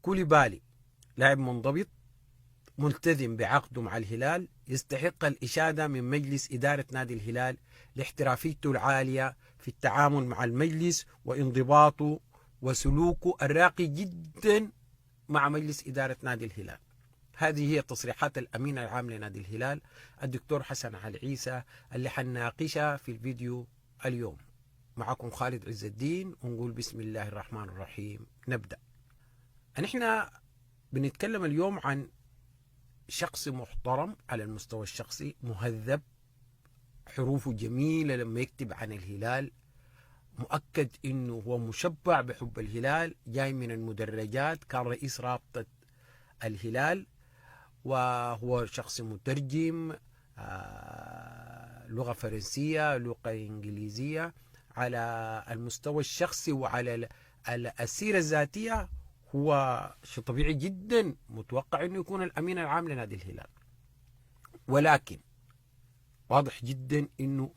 كوليبالي لاعب منضبط ملتزم بعقده مع الهلال يستحق الإشادة من مجلس إدارة نادي الهلال لاحترافيته العالية في التعامل مع المجلس وانضباطه وسلوكه الراقي جدا مع مجلس إدارة نادي الهلال. هذه هي تصريحات الأمين العام لنادي الهلال الدكتور حسن علي عيسى اللي حنناقشها في الفيديو اليوم. معكم خالد عز الدين ونقول بسم الله الرحمن الرحيم. نبدأ. نحن بنتكلم اليوم عن شخص محترم على المستوى الشخصي، مهذب، حروفه جميلة لما يكتب عن الهلال، مؤكد انه هو مشبع بحب الهلال، جاي من المدرجات، كان رئيس رابطة الهلال، وهو شخص مترجم لغة فرنسية، لغة إنجليزية. على المستوى الشخصي وعلى السيرة الذاتية هو شيء طبيعي جدا متوقع انه يكون الامين العام لنادي الهلال، ولكن واضح جدا انه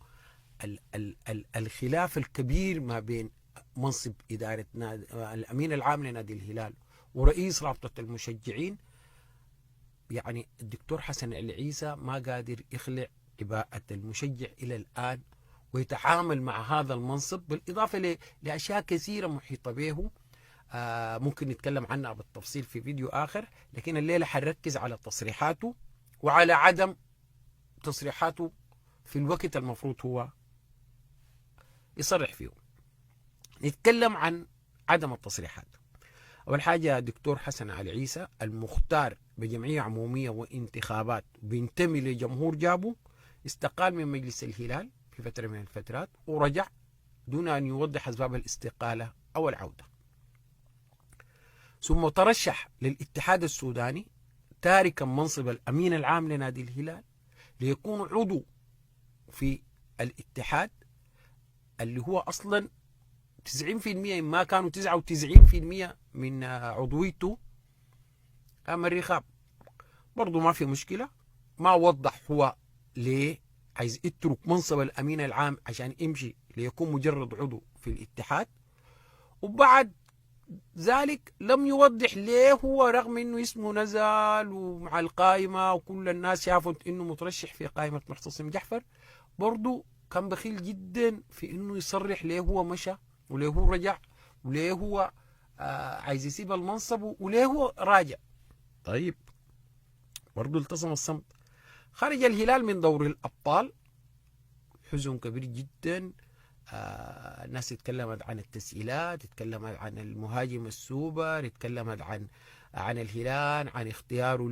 الخلاف الكبير ما بين منصب اداره نادي الامين العام لنادي الهلال ورئيس رابطه المشجعين، يعني الدكتور حسن العيسى ما قادر يخلع عباءة المشجع الى الان ويتعامل مع هذا المنصب، بالاضافه لاشياء كثيره محيطه به ممكن نتكلم عنها بالتفصيل في فيديو آخر، لكن الليلة حنركز على تصريحاته وعلى عدم تصريحاته في الوقت المفروض هو يصرح فيه. نتكلم عن عدم التصريحات. أول حاجة، دكتور حسن علي عيسى المختار بجمعية عمومية وانتخابات بينتمي لجمهور جابه استقال من مجلس الهلال في فترة من الفترات ورجع دون أن يوضح أسباب الاستقالة أو العودة، ثم ترشح للاتحاد السوداني تاركا منصب الأمين العام لنادي الهلال ليكون عضو في الاتحاد اللي هو أصلا 90% ما كانوا 99% من عضويته مريخاب. برضو ما في مشكلة، ما وضح هو ليه عايز يترك منصب الأمين العام عشان يمشي ليكون مجرد عضو في الاتحاد، وبعد ذلك لم يوضح ليه هو رغم انه اسمه نزل ومع القائمة وكل الناس شافت انه مترشح في قائمة معتصم جعفر، برضو كان بخيل جدا في انه يصرح ليه هو مشى وليه هو رجع وليه هو عايز يسيب المنصب وليه هو راجع. طيب برضو التصم الصمت. خرج الهلال من دور الأبطال، حزن كبير جدا. الناس اتكلمت عن التسهيلات، اتكلمت عن المهاجم السوبر، اتكلمت عن الهلال، عن اختياره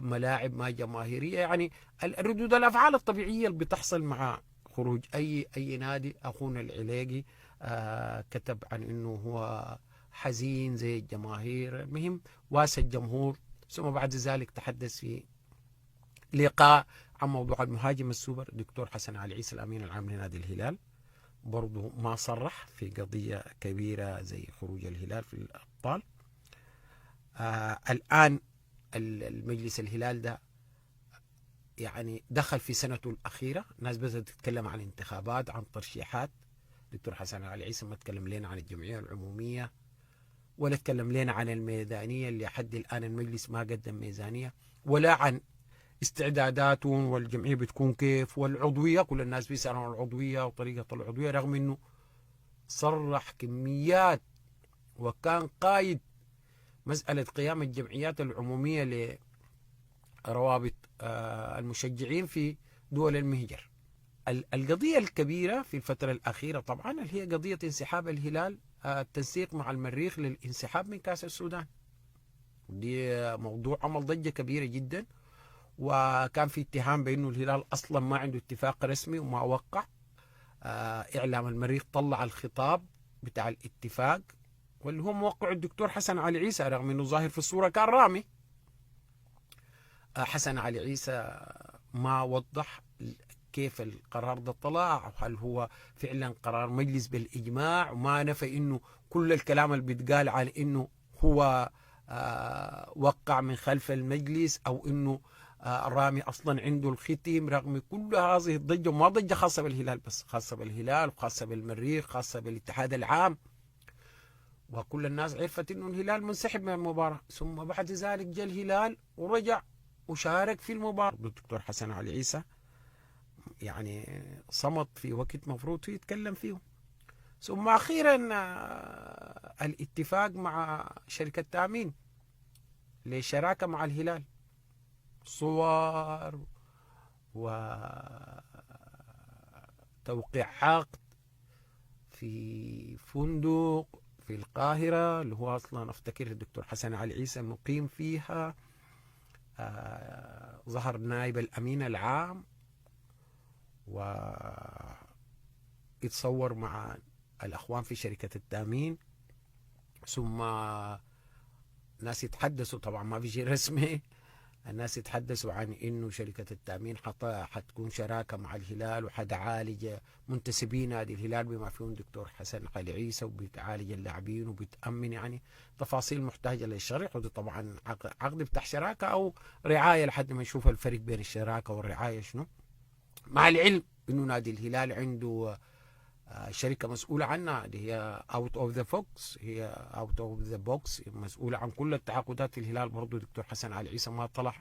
لملاعب ما جماهيرية، يعني ردود الأفعال الطبيعية اللي بتحصل مع خروج أي نادي. أخونا العلاقي كتب عن انه هو حزين زي الجماهير، المهم واسى الجمهور، ثم بعد ذلك تحدث في لقاء عن موضوع المهاجم السوبر. دكتور حسن علي عيسى الأمين العام لنادي الهلال برضه ما صرح في قضية كبيرة زي خروج الهلال في الأبطال. الآن المجلس الهلال ده يعني دخل في سنته الأخيرة، الناس بدأت تتكلم عن انتخابات، عن ترشيحات. دكتور حسن علي عيسى ما تكلم لنا عن الجمعية العمومية ولا تكلم لنا عن الميزانية اللي لحد الآن المجلس ما قدم ميزانية، ولا عن استعداداتهم والجمعية بتكون كيف والعضوية. كل الناس بيسألوا عن العضوية وطريقة العضوية، رغم انه صرح كميات وكان قايد مسألة قيام الجمعيات العمومية لروابط المشجعين في دول المهجر. القضية الكبيرة في الفترة الأخيرة طبعا اللي هي قضية انسحاب الهلال، التنسيق مع المريخ للانسحاب من كأس السودان. دي موضوع عمل ضجة كبيرة جدا، وكان في اتهام بأنه الهلال أصلا ما عنده اتفاق رسمي وما وقع. إعلام المريخ طلع الخطاب بتاع الاتفاق واللي هو موقع الدكتور حسن علي عيسى، رغم أنه ظاهر في الصورة كان رامي. حسن علي عيسى ما وضح كيف القرار ده طلع، هل هو فعلا قرار مجلس بالإجماع، وما نفى أنه كل الكلام اللي بيتقال عن أنه هو وقع من خلف المجلس أو أنه رامي أصلا عنده الختم، رغم كل هذه الضجة، وما ضجة خاصة بالهلال بس، خاصة بالهلال وخاصة بالمريخ، خاصة بالاتحاد العام. وكل الناس عرفت انه الهلال منسحب من المباراة. ثم بعد ذلك جاء الهلال ورجع وشارك في المباراة. الدكتور حسن علي عيسى يعني صمت في وقت مفروض فيه يتكلم فيه. ثم أخيرا الاتفاق مع شركة تأمين للشراكة مع الهلال، صور وتوقيع عقد في فندق في القاهرة اللي هو أصلا أفتكر الدكتور حسن علي عيسى مقيم فيها. ظهر نائب الأمين العام ويتصور مع الأخوان في شركة التأمين. ثم ناس يتحدثوا، طبعا ما في شيء رسمي، الناس يتحدثوا عن انه شركة التأمين حتكون شراكة مع الهلال وحتعالج منتسبين نادي الهلال بما فيهم دكتور حسن علي عيسى، وبتعالج اللاعبين وبتأمن يعني تفاصيل محتاجة للشرح. وده طبعا عقد بتاع شراكة او رعاية لحد ما نشوف الفرق بين الشراكة والرعاية شنو، مع العلم انه نادي الهلال عنده شركة مسؤولة عنها اللي هي اوت اوف ذا بوكس، هي اوت اوف ذا بوكس مسؤولة عن كل التعاقدات. الهلال برضه دكتور حسن علي عيسى ما طلع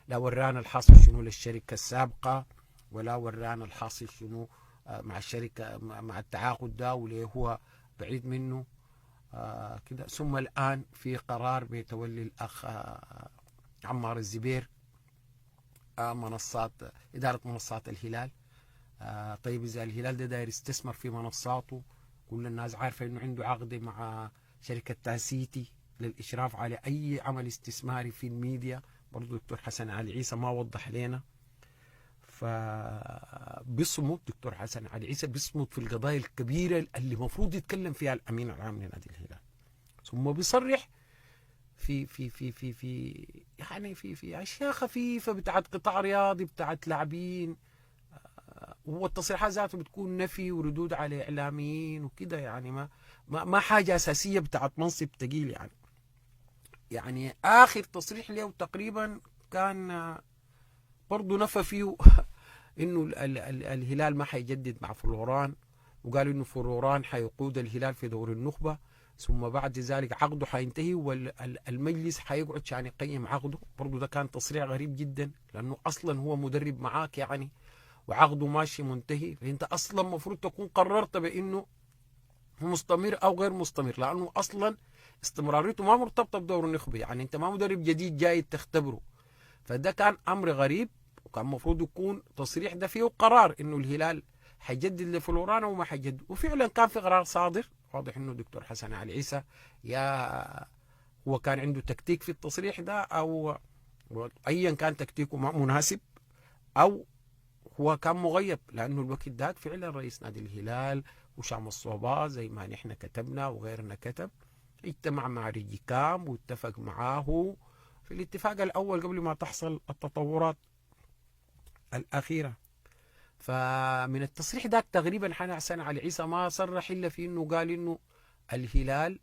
لا ورانا الحاصل شنو للشركة السابقة ولا ورانا الحاصل شنو مع الشركة مع التعاقد ده واللي هو بعيد منه كده. ثم الآن في قرار بتولي الأخ عمار الزبير منصات إدارة منصات الهلال. طيب إذا الهلال ده داير يستثمر في منصاته، كل الناس عارفة إنه عنده عقد مع شركة تاسيتي للإشراف على أي عمل استثماري في الميديا. برضو دكتور حسن علي عيسى ما وضح لنا، فبيصمت دكتور حسن علي عيسى بيصمت في القضايا الكبيرة اللي المفروض يتكلم فيها الأمين العام لنادي الهلال. ثم بيصرح في يعني في أشياء خفيفة بتاعت قطاع رياضي بتاعت لاعبين، والتصريحات ذاته بتكون نفي وردود على اعلاميين وكده، يعني ما حاجه اساسيه بتاعت منصب ثقيل. يعني اخر تصريح له تقريبا كان برضه نفى فيه انه الهلال ما حيجدد مع فلوران، وقال انه فلوران حيقود الهلال في دور النخبه، ثم بعد ذلك عقده حينتهي والمجلس حيقعد عشان يقيم عقده. برضه ده كان تصريح غريب جدا، لانه اصلا هو مدرب معاك يعني وعقده ماشي منتهي، فانت اصلا المفروض تكون قررت بانه مستمر او غير مستمر، لانه اصلا استمراريته ما مرتبطه بدور النخبه، يعني انت ما مدرب جديد جاي تختبره. فده كان امر غريب، وكان المفروض يكون تصريح ده فيه قرار انه الهلال حيجدد لفلوران وما حيجدد، وفعلا كان في قرار صادر. واضح انه دكتور حسن علي عيسى يا هو كان عنده تكتيك في التصريح ده، او ايا كان تكتيكه ما مناسب، او هو كان مغيب، لانه الوقت ذاك فعلا رئيس نادي الهلال وشام الصوبا زي ما نحن كتبنا وغيرنا كتب اجتمع مع ريجي كام واتفق معاه في الاتفاق الاول قبل ما تحصل التطورات الاخيره. فمن التصريح ذاك تقريبا حسن علي عيسى ما صرح الا في انه قال انه الهلال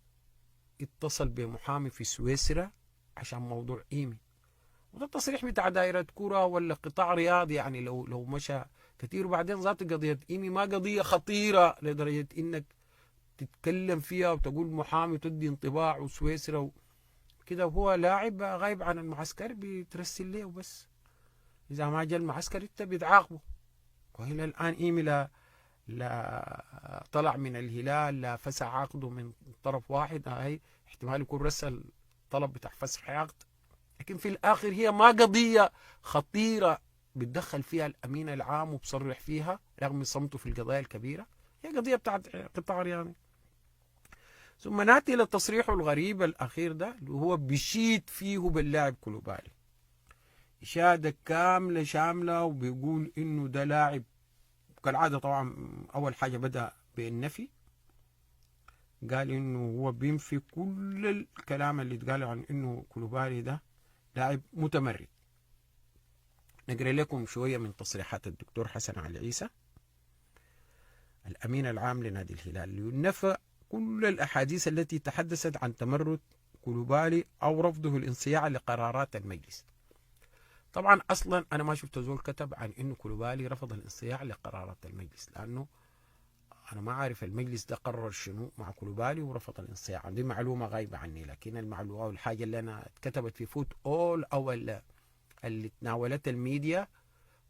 اتصل بمحامي في سويسرا عشان موضوع ايمي، وده التصريح بتاع دائرة كرة ولا قطاع رياضي يعني لو مشى كثير. وبعدين ذات قضية إيمي ما قضية خطيرة لدرجة إنك تتكلم فيها وتقول محامي وتدي انطباع وسويسرا كده، وهو لاعب غايب عن المعسكر بترسل له وبس، إذا ما جاء المعسكر أنت بتعاقبه. وإلى الآن إيمي لا طلع من الهلال، لا فسح عقده من طرف واحد، هاي احتمال يكون رسل طلب بتاع فسخ عقد. لكن في الآخر هي ما قضية خطيرة بتدخل فيها الأمين العام وبصرح فيها رغم صمته في القضايا الكبيرة، هي قضية بتاعت قطاع رياضي. ثم نأتي إلى تصريحه الغريب الأخير ده اللي هو بيشيد فيه باللاعب كولوبالي إشادة كاملة شاملة، وبيقول إنه ده لاعب كالعادة. طبعا أول حاجة بدأ بالنفي، قال إنه هو بينفي كل الكلام اللي اتقال عن إنه كولوبالي ده لاعب متمرد. نقرأ لكم شوية من تصريحات الدكتور حسن علي عيسى الأمين العام لنادي الهلال لينفى كل الأحاديث التي تحدثت عن تمرد كولوبالي أو رفضه الانصياع لقرارات المجلس. طبعا أصلا أنا ما شفت زول كتب عن إنه كولوبالي رفض الانصياع لقرارات المجلس، لأنه أنا ما عارف المجلس ده قرر شنو مع كولوبالي ورفض الانصياع. دي معلومة غايبة عني، لكن المعلومة أو الحاجة اللي أنا اتكتبت في فوت أول أو اللي تناولت الميديا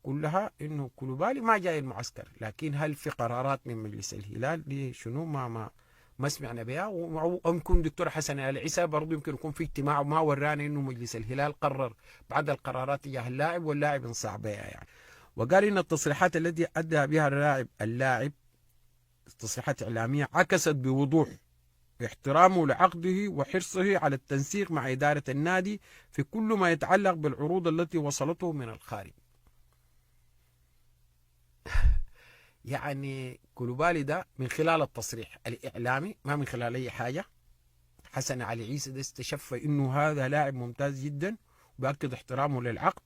كلها إنه كولوبالي ما جاي المعسكر، لكن هل في قرارات من مجلس الهلال دي شنو ما سمعنا بها. أو يمكن دكتور حسن آل عيسى برضه يمكن يكون في اجتماع وما ورانا إنه مجلس الهلال قرر بعد القرارات تجاه اللاعب واللاعب انصاع بها يعني. وقال إن التصريحات التي أدى بها اللاعب تصريحات إعلامية عكست بوضوح احترامه لعقده وحرصه على التنسيق مع إدارة النادي في كل ما يتعلق بالعروض التي وصلته من الخارج. يعني كولوبالي ده من خلال التصريح الإعلامي ما من خلال أي حاجة. حسن علي عيسى ده استشف إنه هذا لاعب ممتاز جدا وبأكد احترامه للعقد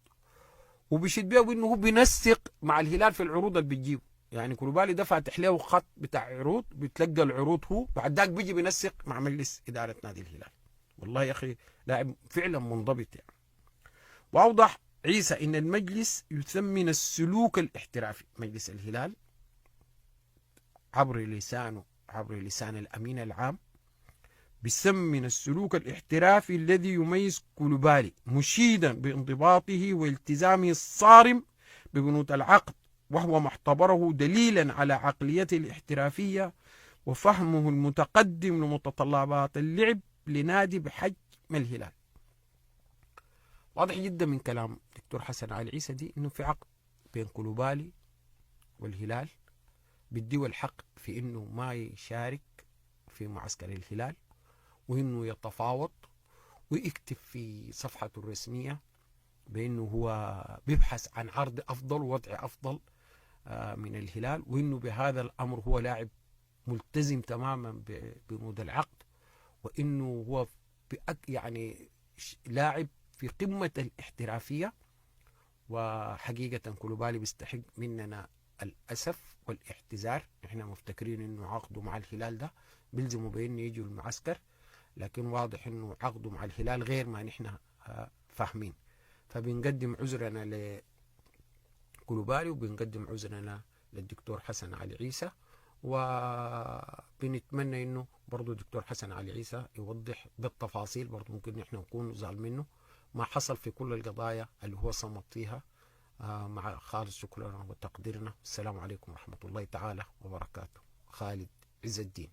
وبيشد بيه بإنه هو بينسق مع الهلال في العروض اللي بتجيبه. يعني كولوبالي ده فاتح له خط بتاع عروض، بيتلقى العروض هو بعد ذاك بيجي بينسق مع مجلس إدارة نادي الهلال. والله يا أخي لاعب فعلا منضبط يعني. وأوضح عيسى إن المجلس يثمن السلوك الاحترافي. مجلس الهلال عبر لسان الأمين العام بيثمن السلوك الاحترافي الذي يميز كولوبالي، مشيدا بانضباطه والتزامه الصارم ببنود العقد، وهو ما اعتبره دليلا على عقليته الاحترافية وفهمه المتقدم لمتطلبات اللعب لنادي بحجم الهلال. واضح جدا من كلام دكتور حسن آل عيسى دي انه في عقد بين كولوبالي والهلال بيديه الحق في انه ما يشارك في معسكر الهلال، وانه يتفاوض ويكتب في صفحته الرسمية بانه هو بيبحث عن عرض افضل ووضع افضل من الهلال، وانه بهذا الامر هو لاعب ملتزم تماما ببنود العقد، وانه هو يعني لاعب في قمة الاحترافية. وحقيقة كولوبالي بيستحق مننا الأسف والاعتذار. احنا مفتكرين انه عقده مع الهلال ده بيلزموا بانه يجوا المعسكر، لكن واضح انه عقده مع الهلال غير ما نحن فاهمين. فبنقدم عذرنا لكولوبالي وبنقدم عذرنا للدكتور حسن علي عيسى، وبنتمنى انه برضو الدكتور حسن علي عيسى يوضح بالتفاصيل، برضو ممكن نحن نكون زعل منه ما حصل في كل القضايا اللي هو صمت فيها. مع خالص شكرنا وتقديرنا. السلام عليكم ورحمة الله تعالى وبركاته. خالد عز الدين.